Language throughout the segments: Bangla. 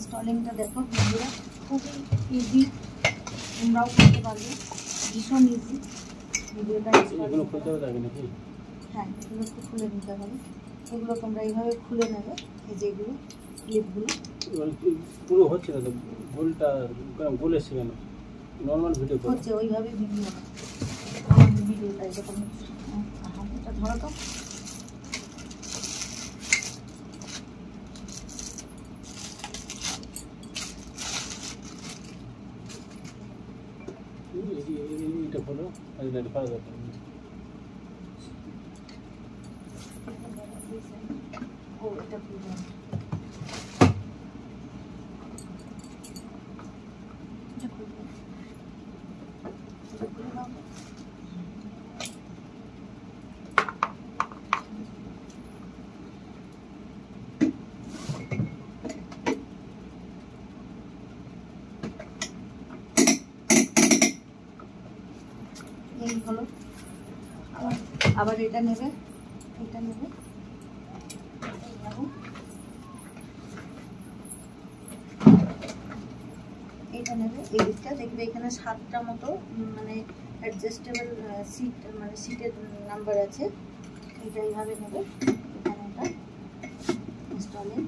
ইনস্টলিংটা দেখো বন্ধুরা, খুবই ইজি, তোমরাও করতে পারবে, ভীষণ ইজি। ভিডিওটা এগুলো খুলতে হবে নাকি? হ্যাঁ, এগুলো একটু খুলে নিতে হবে। এগুলো তোমরা এইভাবে খুলে নেবে, এই যে এগুলো ক্লিপগুলো। পুরো হচ্ছে না তো, গোলটা গোল এসছে কেন? নর্মাল ভিডিও হচ্ছে ওইভাবে ভিডিও, আমাদের ভিডিওটা এরকম। হাতটা ধরো তো, এটা হলো ফাড়া দরকার। ও এটা খুলবে, এটা খুলবে, এটা খুলে দাও। এই হলো, আবার এটা নেবে, এটা নেবে, এটা নেবে। এই দিকটা দেখবে এখানে 7টা মতো মানে অ্যাডজাস্টেবল সিট, মানে সিটের নাম্বার আছে। এটা এইভাবে নেবে, এখানে এটা ইনস্টলিং।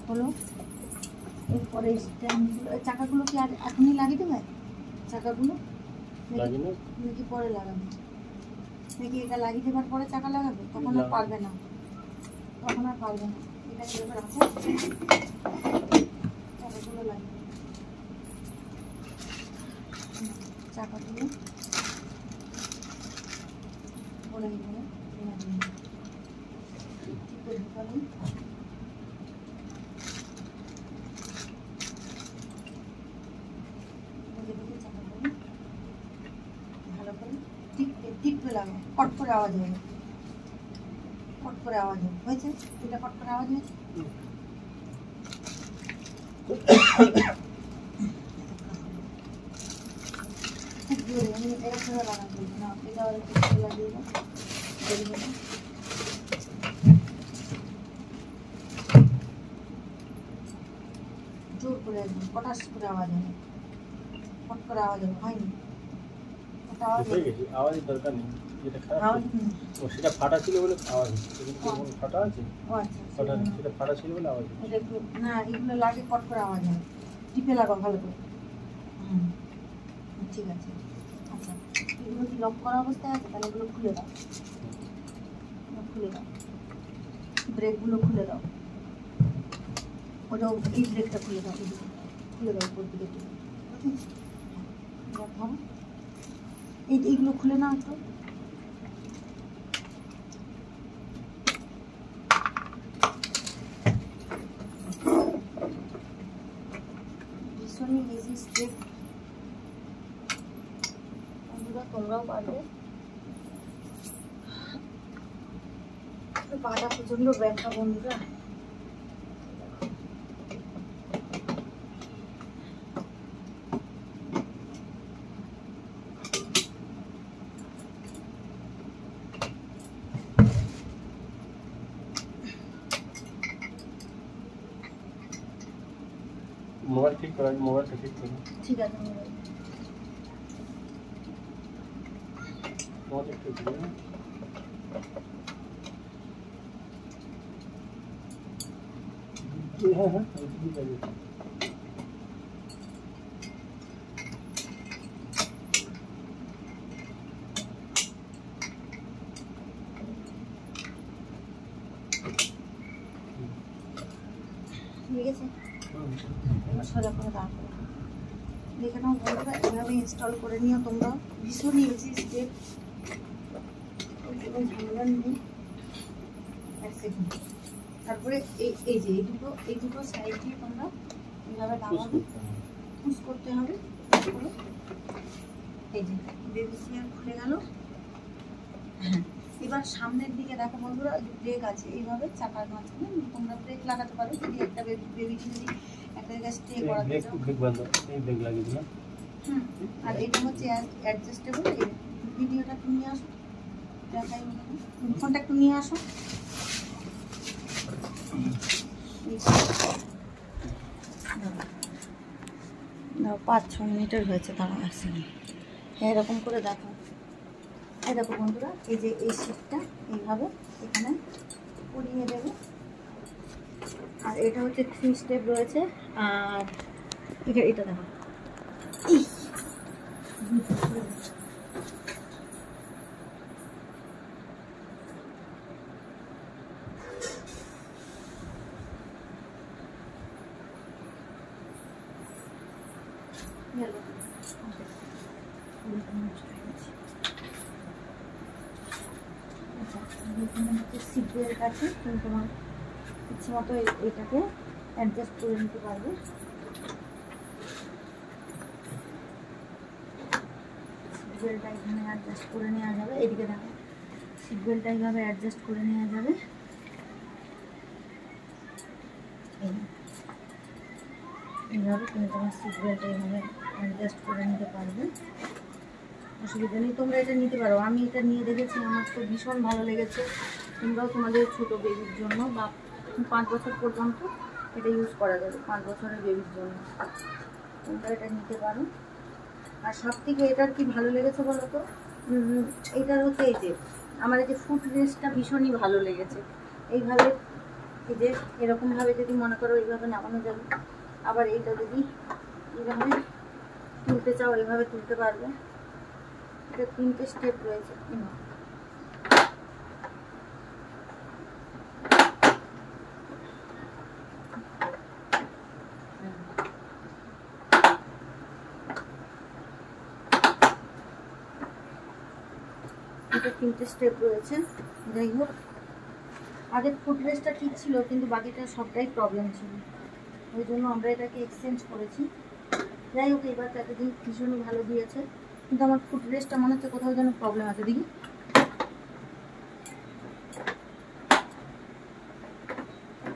হলো, এরপরে স্ট্যান্ডগুলো, চাকাগুলো কি আর এখনই লাগিয়ে দেবে? চাকাগুলো নাকি পরে লাগাবে? নাকি এটা লাগিয়ে দেওয়ার পরে চাকা লাগাবে? তখন আর পারবে না, তখন আর পারবে না। এটা এবার আছে, চাকাগুলো লাগিয়ে চাকাগুলো পরে ঢুকালে ভালো করে টিপে লাগাও, কট করে আওয়াজ হবে, কট করে আওয়াজ হবে। হয়েছে? এটা কট করে আওয়াজ হয়েছে। খুব জোরে, আমি এটা করে লাগাবো না, এটা আর একটু লাগিয়ে দাও। জোর করে একদম পটাশ করে আওয়াজ হবে, কট করে আওয়াজ হবে। হয়নি? আওয়াজের দরকার নেই, যেটা খারাপ সেটা ফাটা ছিল বলে আওয়াজ হচ্ছে। ফাটা আছে, সেটা ফাটা ছিল বলে আওয়াজ হচ্ছে না। এগুলো লাগে কট করে আওয়াজ হয়, টিপে লাগাও ভালো করে। ঠিক আছে। আচ্ছা, এগুলো কি লক করা অবস্থায় আছে? তাহলে এগুলো খুলে দাও, খুলে দাও, ব্রেকগুলো খুলে দাও। ওটাও এই ব্রেকটা খুলে দাও, খুলে দাও উপর দিকে। ধরো, এইগুলো খুলে নাও একটু। ভীষণই ইজি স্টেপ, বন্ধুরা তোমরাও পারবে। পাটা প্রচন্ড ব্যথা বন্ধুরা। মোবাইল ঠিক করা, মোবাইলটা ঠিক করো। ঠিক আছে, মোবাইল ঠিক করে হ্যাঁ হ্যাঁ ঠিক আছে। ঠিক আছে, এবার সোজা করে দাঁড় করে দেখে নাও বন্ধুরা। এভাবে ইনস্টল করে নিও তোমরা, ভীষণই ইজি স্টেপ, কোনো ঝামেলা নেই। এক সেকেন্ড। তারপরে এই যে এই দুটো সাইড দিয়ে তোমরা এইভাবে লাগাবে, পুশ করতে হবে। এই যে বেবি চেয়ার খুলে গেল। হ্যাঁ, এবার সামনের দিকে দেখো বন্ধুরা, ব্রেক আছে, এইভাবে চাকার মাঝখানে তোমরা ব্রেক লাগাতে পারো। যদি একটা বেবিকে যদি একটা জায়গায় স্টে করাতে চাও, ব্রেক বন্ধ, এই ব্রেক লাগিয়ে দিলাম। আর এটা হচ্ছে অ্যাডজাস্টেবল। ভিডিওটা একটু নিয়ে আসো, দেখাই ফোনটা একটু নিয়ে আসো। 5-6 মিনিটের হয়েছে, তারা আসেনি। এরকম করে দেখো, এই দেখো বন্ধুরা, এই যে এই শীটটা এইভাবে এখানে পরিয়ে দেবে। আর এটা হচ্ছে 3 স্টেপ রয়েছে। আর এটা দেখো, সিট বেল্ট আছে, তুমি তোমার ইচ্ছে মতো এটাকে অ্যাডজাস্ট করে নিতে পারবে। সিট বেল্টটা এখানে অ্যাডজাস্ট করে নেওয়া যাবে। এদিকে দেখো, সিট বেল্টটা এইভাবে অ্যাডজাস্ট করে নেওয়া যাবে। এইভাবে তুমি তোমার সিট বেল্টটা এইভাবে অ্যাডজাস্ট করে নিতে পারবে, অসুবিধা নেই। তোমরা এটা নিতে পারো। আমি এটা নিয়ে দেখেছি, আমার তো ভীষণ ভালো লেগেছে। তোমরাও তোমাদের ছোটো বেবির জন্য বা 5 বছর পর্যন্ত এটা ইউজ করা যাবে। 5 বছরের বেবির জন্য তোমরা এটা নিতে পারো। আর সব থেকে এটার কি ভালো লেগেছে বলো তো, এইটার হচ্ছে এই যে আমার এই যে ফুট রেস্টটা ভীষণই ভালো লেগেছে। এইভাবে এই যে এরকমভাবে যদি মনে করো এইভাবে নামানো যাবে। আবার এইটা যদি এইভাবে তুলতে চাও এইভাবে তুলতে পারবে। এটা 3টে স্টেপ রয়েছে। এটা 3টে স্টেপ রয়েছে। যাই হোক, আগের ফুট রেস্টটা ঠিক ছিল, কিন্তু বাকিটা সবটাই প্রবলেম ছিল, ওই জন্য আমরা এটাকে এক্সচেঞ্জ করেছি। যাই হোক, এবার এতদিন ভীষণই ভালো দিয়েছে, কিন্তু আমার ফুট রেস্টটা মনে হচ্ছে কোথাও যেন প্রবলেম আছে। দেখি,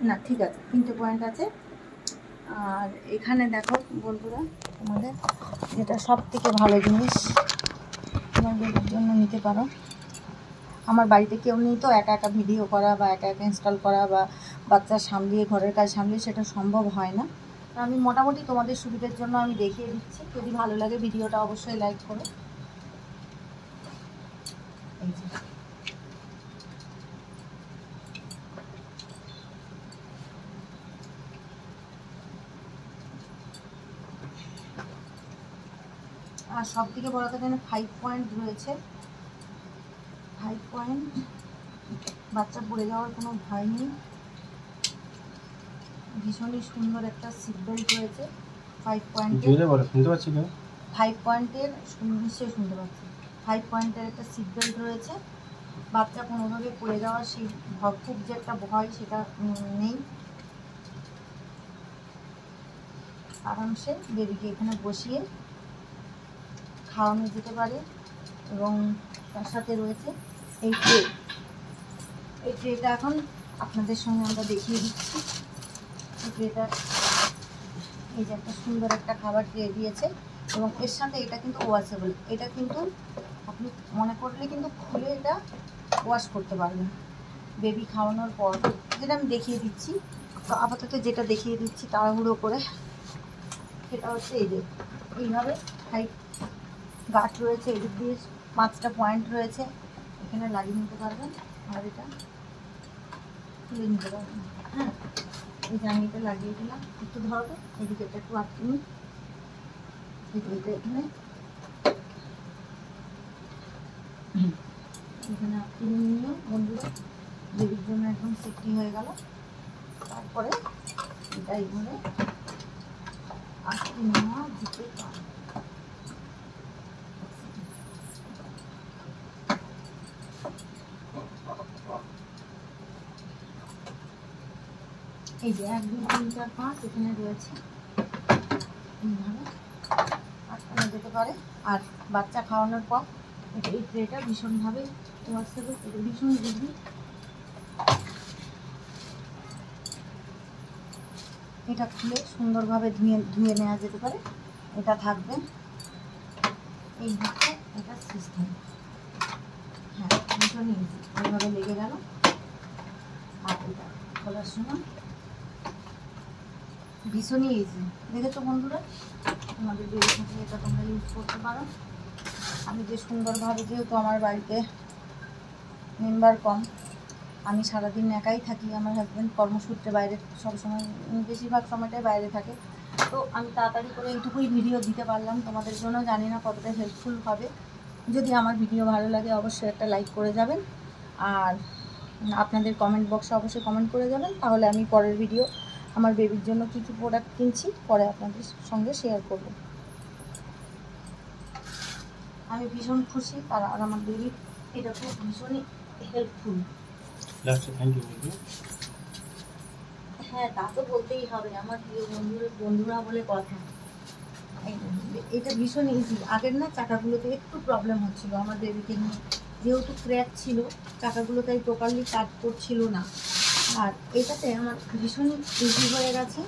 না ঠিক আছে, 3টে পয়েন্ট আছে। আর এখানে দেখো বন্ধুরা, তোমাদের যেটা সব থেকে ভালো জিনিস তোমার বেবির জন্য নিতে পারো। আমার বাড়িতে কেউ নেই তো একা একা ভিডিও করা বা একা একা ইনস্টল করা বা বাচ্চা সামলিয়ে ঘরের কাজ সামলিয়ে সেটা সম্ভব হয় না। আমি মোটামুটি তোমাদের সুবিধার জন্য আমি দেখিয়ে দিচ্ছি। যদি ভালো লাগে ভিডিওটা অবশ্যই লাইক করো। এই যে আর সব থেকে বড় কথা, 5 পয়েন্ট রয়েছে। 5 পয়েন্ট, বাচ্চা পড়ে যাওয়ার কোনো ভয় নেই। ভীষণই সুন্দর একটা সিট বেল্ট রয়েছে 5 পয়েন্টের। 5 পয়েন্টের নিশ্চয়ই শুনতে পাচ্ছি। 5 পয়েন্টের একটা সিট বেল্ট রয়েছে। বাচ্চা কোনোভাবে পড়ে যাওয়ার সেই খুব যে একটা ভয় সেটা নেই। আরামসে বেবিকে এখানে বসিয়ে খাওয়ানো যেতে পারে। এবং তার সাথে রয়েছে এই ট্রে। এই ট্রেটা এখন আপনাদের সঙ্গে আমরা দেখিয়ে দিচ্ছি। এই ট্রেটা, এই যে একটা সুন্দর একটা খাবার ট্রে দিয়েছে, এবং এর সাথে এটা কিন্তু ওয়াশেবল। এটা কিন্তু আপনি মনে করলে কিন্তু খুলে এটা ওয়াশ করতে পারবেন বেবি খাওয়ানোর পর, যেটা আমি দেখিয়ে দিচ্ছি। তো আপাতত যেটা দেখিয়ে দিচ্ছি তাড়াহুড়ো করে, সেটা হচ্ছে এই যে এইভাবে 5 গাঁট রয়েছে। এদিক দিয়ে 5টা পয়েন্ট রয়েছে, এখানে লাগিয়ে নিতে পারবেন। আর এটা তুলে নিতে পারবেন। হ্যাঁ, এই যে আমি এটা লাগিয়ে দিলাম। একটু ধরো তো, এদিকে এটা একটু আটকে নিই। এটা এখানে এখানে আটকে নিয়ে বন্ধুরা বেবির জন্য একদম সেফটি হয়ে গেল। তারপরে এটা এইভাবে আটকে নেওয়া যেতে পারে। এই যে 1 2 3 4 5 এখানে রয়েছে, এইভাবে আটকানো যেতে পারে। আর বাচ্চা খাওয়ানোর পর এই ট্রেটা ভীষণভাবে ওয়াশেবল, এটা ভীষণ ইজি। এটা খুলে সুন্দরভাবে ধুয়ে নেওয়া যেতে পারে। এটা থাকবে। এই হচ্ছে এটা সিস্টেম। হ্যাঁ, ভীষণ ইজি, ওইভাবে লেগে গেল। আর এটা খোলার সময় ভীষণই ইজি। দেখেছো বন্ধুরা, তোমাদের বেরিয়ে থাকলে এটা তোমরা ইউজ করতে পারো। আমি যে সুন্দরভাবে, যেহেতু আমার বাড়িতে মেম্বার কম, আমি সারাদিন একাই থাকি, আমার হাজব্যান্ড কর্মসূত্রে বাইরে সবসময়, বেশিরভাগ সময়টাই বাইরে থাকে, তো আমি তাড়াতাড়ি করে এইটুকুই ভিডিও দিতে পারলাম তোমাদের জন্য। জানি না কতটা হেল্পফুল হবে। যদি আমার ভিডিও ভালো লাগে অবশ্যই একটা লাইক করে যাবেন, আর আপনাদের কমেন্ট বক্সে অবশ্যই কমেন্ট করে যাবেন, তাহলে আমি পরের ভিডিও আমার বেবির জন্য কী কী প্রোডাক্ট কিনছি পরে আপনাদের সঙ্গে শেয়ার করব। আমি ভীষণ খুশি, আর আমার বেবি এটা খুব ভীষণই হেল্পফুল। হ্যাঁ, তা তো বলতেই হবে, আমার প্রিয় বন্ধুরা বলে কথা। এটা ভীষণ ইজি। আগের না চাকাগুলোতে একটু প্রবলেম হচ্ছিল আমার বেবিকে নিয়ে, যেহেতু ক্র্যাক ছিল চাকাগুলো, তাই প্রপারলি কাট করছিল না। আর এটাতে আমার ভীষণই ইজি হয়ে গেছে।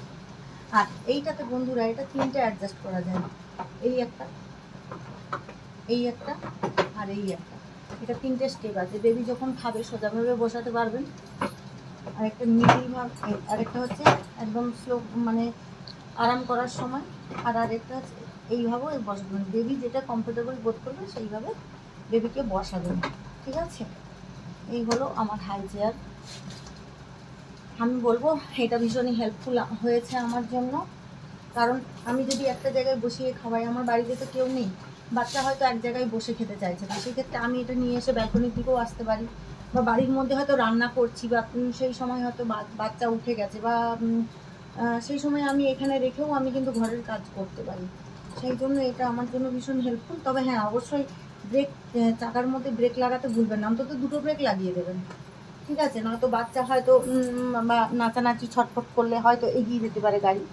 আর এইটাতে বন্ধুরা, এটা 3টে অ্যাডজাস্ট করা যায়, এই একটা, এই একটা, আর এই একটা। এটা 3টে স্টেপ আছে। বেবি যখন খাবে সোজাভাবে বসাতে পারবেন, আর একটা মিডিল ভাব, আরেকটা হচ্ছে একদম স্লো, মানে আরাম করার সময়, আর আরেকটা হচ্ছে এইভাবে বসাবেন। বেবি যেটা কমফোর্টেবল বোধ করবে সেইভাবে বেবিকে বসাবেন, ঠিক আছে? এই হলো আমার হাই চেয়ার। আমি বলবো এটা ভীষণই হেল্পফুল হয়েছে আমার জন্য, কারণ আমি যদি একটা জায়গায় বসিয়ে খাওয়াই, আমার বাড়িতে তো কেউ নেই, বাচ্চা হয়তো এক জায়গায় বসে খেতে চাইছে না, সেক্ষেত্রে আমি এটা নিয়ে এসে ব্যালকনির দিকেও আসতে পারি, বা বাড়ির মধ্যে হয়তো রান্না করছি, বা সেই সময় হয়তো বাচ্চা উঠে গেছে, বা সেই সময় আমি এখানে রেখেও আমি কিন্তু ঘরের কাজ করতে পারি। সেই জন্য এটা আমার জন্য ভীষণ হেল্পফুল। তবে হ্যাঁ, অবশ্যই ব্রেক, চাকার মধ্যে ব্রেক লাগাতে ভুলবেন না, অন্তত 2টো ব্রেক লাগিয়ে দেবেন, ঠিক আছে? নয়তো বাচ্চা হয়তো বা নাচানাচি ছটফট করলে হয়তো এগিয়ে যেতে পারে গাড়ি।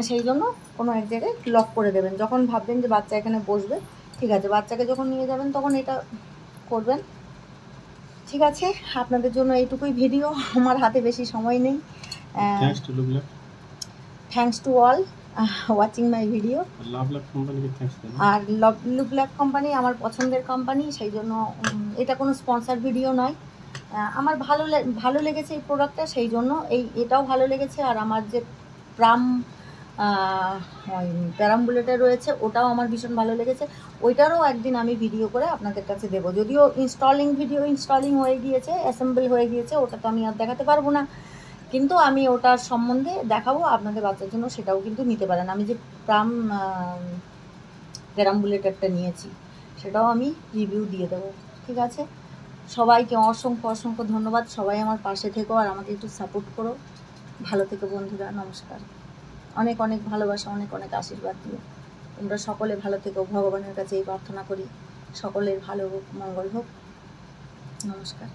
সেই জন্য কোনো এক জায়গায় লক করে দেবেন। যখন ভাববেন যে বাচ্চা এখানে বসবে, ঠিক আছে, বাচ্চাকে যখন নিয়ে যাবেন তখন এটা করবেন, ঠিক আছে? আপনাদের জন্য এইটুকুই ভিডিও, আমার হাতে বেশি সময় নেই। Thanks to all watching my video. আর লুবল্যাক কোম্পানি আমার পছন্দের কোম্পানি, সেই জন্য এটা কোনো স্পন্সার ভিডিও নয়। আমার ভালো লেগেছে এই প্রোডাক্টটা, সেই জন্য এটাও ভালো লেগেছে। আর আমার যে প্যারাম্বুলেটার রয়েছে, ওটাও আমার ভীষণ ভালো লেগেছে। ওইটারও একদিন আমি ভিডিও করে আপনাদের কাছে দেবো, যদিও ইনস্টলিং হয়ে গিয়েছে, অ্যাসেম্বল হয়ে গিয়েছে, ওটা তো আমি আর দেখাতে পারবো না, কিন্তু আমি ওটার সম্বন্ধে দেখাবো আপনাদের বাচ্চার জন্য, সেটাও কিন্তু নিতে পারেন। আমি যে প্যারাম্বুলেটারটা নিয়েছি সেটাও আমি রিভিউ দিয়ে দেবো, ঠিক আছে? সবাইকে অসংখ্য ধন্যবাদ। সবাই আমার পাশে থেকো আর আমাকে একটু সাপোর্ট করো। ভালো থেকো বন্ধুরা, নমস্কার। অনেক অনেক ভালোবাসা, অনেক অনেক আশীর্বাদ দিও। তোমরা সকলে ভালো থেকো, ভগবানের কাছে এই প্রার্থনা করি সকলের ভালো হোক, মঙ্গল হোক। নমস্কার।